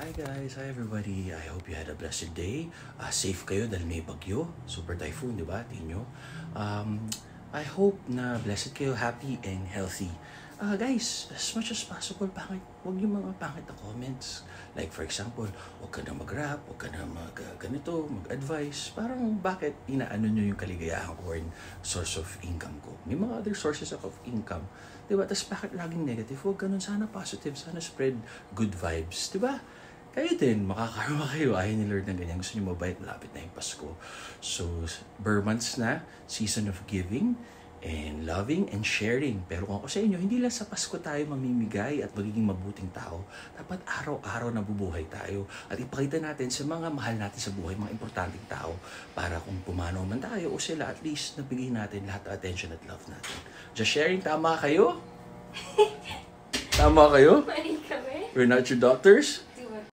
Hi guys, hi everybody. I hope you had a blessed day. Safe kayo dahil may bagyo, super typhoon, di ba? Tinyo. I hope na blessed kayo, happy and healthy. Guys, as much as possible, huwag yung mga pangit na comments. Like for example, huwag ka na mag-rap, huwag ka na ganito, mag-advise. Parang bakit inaano nyo yung kaligayahan ko or source of income ko? May mga other sources of income. Diba? Tapos bakit laging negative? Huwag ganun. Sana positive. Sana spread good vibes. Diba? Kayo din. Makakarma kayo. Ayaw ni Lord ng ganyan. Gusto nyo mabait. Malapit na yung Pasko. So, Burr months na. Season of giving and loving and sharing. Pero kung ako sa inyo, hindi lang sa Pasko tayo mamimigay at magiging mabuting tao. Dapat araw-araw nabubuhay tayo. At ipakita natin sa mga mahal natin sa buhay, mga importanteng tao. Para kung pumanaw man tayo o sila, at least nabigay natin lahat ng attention at love natin. Just sharing, tama kayo? Tama kayo? Mali kami. We're not your doctors?